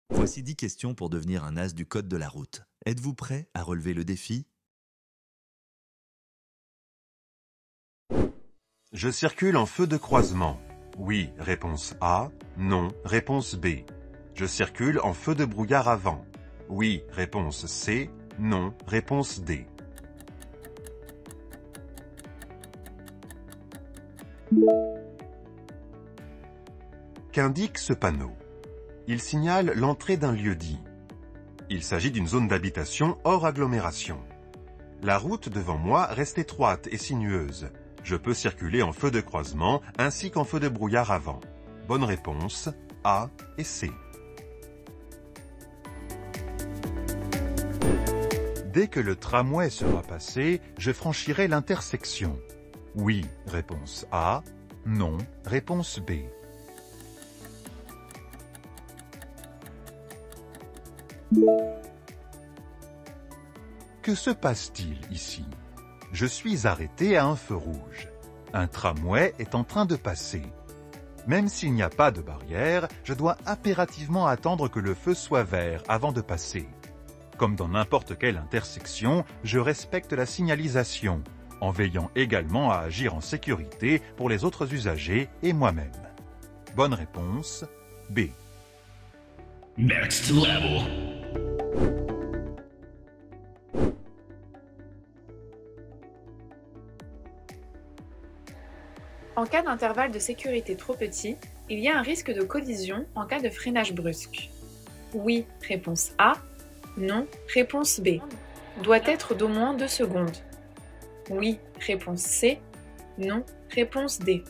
Voici 10 questions pour devenir un as du code de la route. Êtes-vous prêt à relever le défi? Je circule en feu de croisement. Oui, réponse A. Non, réponse B. Je circule en feu de brouillard avant. Oui, réponse C. Non, réponse D. Qu'indique ce panneau? Il signale l'entrée d'un lieu-dit. Il s'agit d'une zone d'habitation hors agglomération. La route devant moi reste étroite et sinueuse. Je peux circuler en feu de croisement ainsi qu'en feu de brouillard avant. Bonne réponse, A et C. Dès que le tramway sera passé, je franchirai l'intersection. Oui, réponse A. Non, réponse B. Que se passe-t-il ici? Je suis arrêté à un feu rouge. Un tramway est en train de passer. Même s'il n'y a pas de barrière, je dois impérativement attendre que le feu soit vert avant de passer. Comme dans n'importe quelle intersection, je respecte la signalisation, en veillant également à agir en sécurité pour les autres usagers et moi-même. Bonne réponse, B. Next level. En cas d'intervalle de sécurité trop petit, il y a un risque de collision en cas de freinage brusque. Oui, réponse A. Non, réponse B. Doit être d'au moins 2 secondes. Oui, réponse C. Non, réponse D.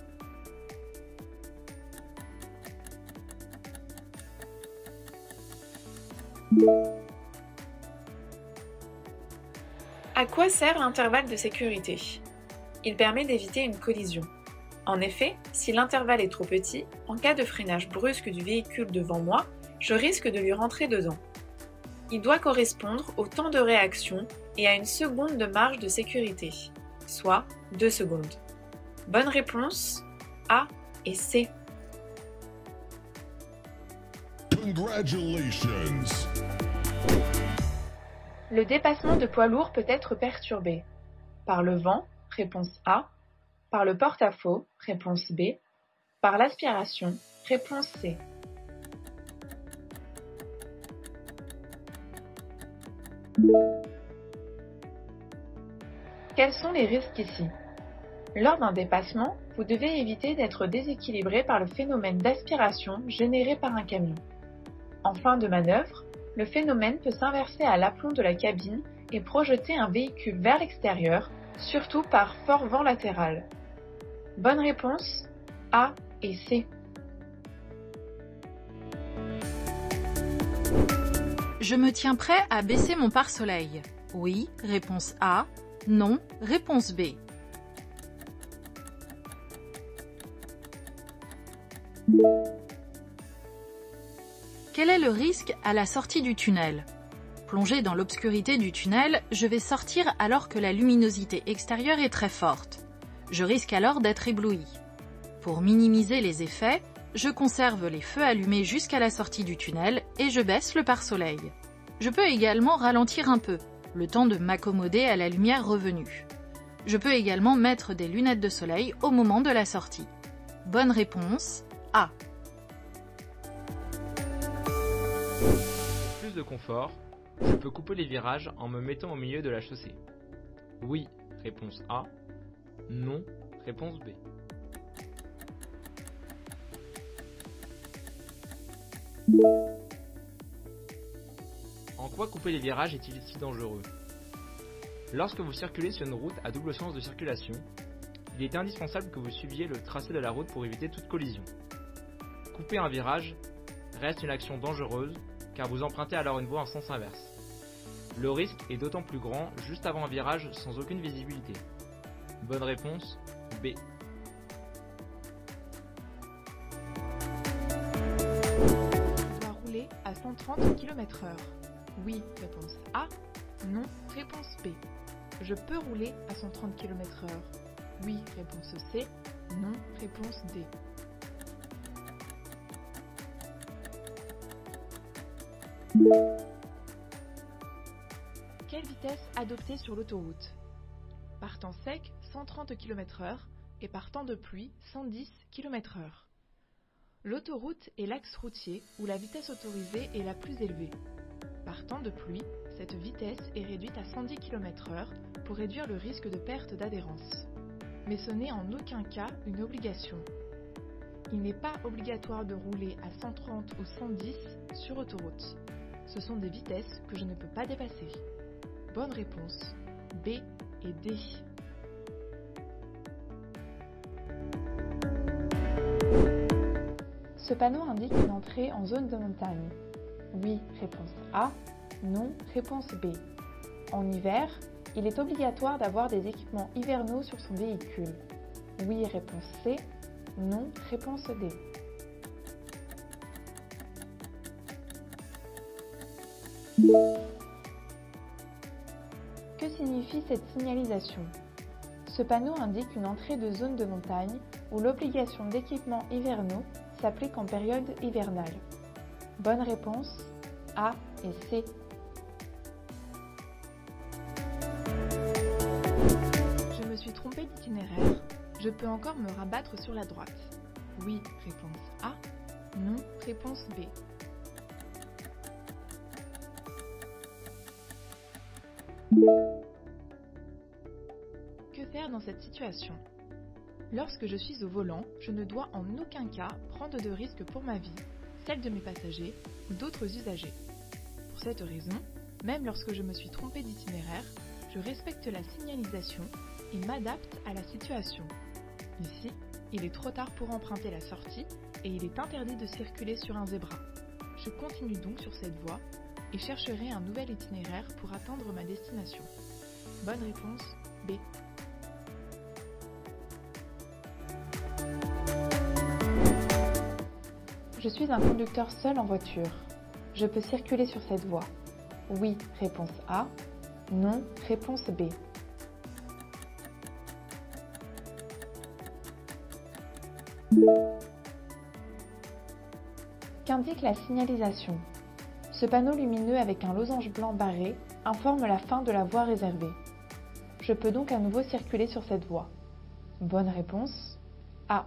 À quoi sert l'intervalle de sécurité? Il permet d'éviter une collision. En effet, si l'intervalle est trop petit, en cas de freinage brusque du véhicule devant moi, je risque de lui rentrer dedans. Il doit correspondre au temps de réaction et à une seconde de marge de sécurité, soit 2 secondes. Bonne réponse, A et C. Congratulations. Le dépassement de poids lourd peut être perturbé par le vent, réponse A, par le porte-à-faux, réponse B, par l'aspiration, réponse C. Quels sont les risques ici? Lors d'un dépassement, vous devez éviter d'être déséquilibré par le phénomène d'aspiration généré par un camion. En fin de manœuvre, le phénomène peut s'inverser à l'aplomb de la cabine et projeter un véhicule vers l'extérieur, surtout par fort vent latéral. Bonne réponse, A et C. Je me tiens prêt à baisser mon pare-soleil. Oui, réponse A. Non, réponse B. Quel est le risque à la sortie du tunnel? Plongé dans l'obscurité du tunnel, je vais sortir alors que la luminosité extérieure est très forte. Je risque alors d'être ébloui. Pour minimiser les effets, je conserve les feux allumés jusqu'à la sortie du tunnel et je baisse le pare-soleil. Je peux également ralentir un peu, le temps de m'accommoder à la lumière revenue. Je peux également mettre des lunettes de soleil au moment de la sortie. Bonne réponse, A. Plus de confort, je peux couper les virages en me mettant au milieu de la chaussée. Oui, réponse A. Non, réponse B. En quoi couper les virages est-il si dangereux? Lorsque vous circulez sur une route à double sens de circulation, il est indispensable que vous suiviez le tracé de la route pour éviter toute collision. Couper un virage reste une action dangereuse car vous empruntez alors une voie en sens inverse. Le risque est d'autant plus grand juste avant un virage sans aucune visibilité. Bonne réponse, B. Je dois rouler à 130 km/h. Oui, réponse A. Non, réponse B. Je peux rouler à 130 km/h. Oui, réponse C. Non, réponse D. Quelle vitesse adopter sur l'autoroute? Par temps sec, 130 km/h et par temps de pluie, 110 km/h. L'autoroute est l'axe routier où la vitesse autorisée est la plus élevée. Par temps de pluie, cette vitesse est réduite à 110 km/h pour réduire le risque de perte d'adhérence. Mais ce n'est en aucun cas une obligation. Il n'est pas obligatoire de rouler à 130 ou 110 sur autoroute. Ce sont des vitesses que je ne peux pas dépasser. Bonne réponse, B et D. Ce panneau indique une entrée en zone de montagne. Oui, réponse A. Non, réponse B. En hiver, il est obligatoire d'avoir des équipements hivernaux sur son véhicule. Oui, réponse C. Non, réponse D. Que signifie cette signalisation? Ce panneau indique une entrée de zone de montagne où l'obligation d'équipements hivernaux s'applique en période hivernale. Bonne réponse, A et C. Je me suis trompée d'itinéraire. Je peux encore me rabattre sur la droite. Oui, réponse A. Non, réponse B. Que faire dans cette situation? Lorsque je suis au volant, je ne dois en aucun cas prendre de risques pour ma vie, celle de mes passagers ou d'autres usagers. Pour cette raison, même lorsque je me suis trompée d'itinéraire, je respecte la signalisation et m'adapte à la situation. Ici, il est trop tard pour emprunter la sortie et il est interdit de circuler sur un zébra. Je continue donc sur cette voie et chercherai un nouvel itinéraire pour atteindre ma destination. Bonne réponse, B. Je suis un conducteur seul en voiture. Je peux circuler sur cette voie. Oui, réponse A. Non, réponse B. Qu'indique la signalisation? Ce panneau lumineux avec un losange blanc barré informe la fin de la voie réservée. Je peux donc à nouveau circuler sur cette voie. Bonne réponse, A.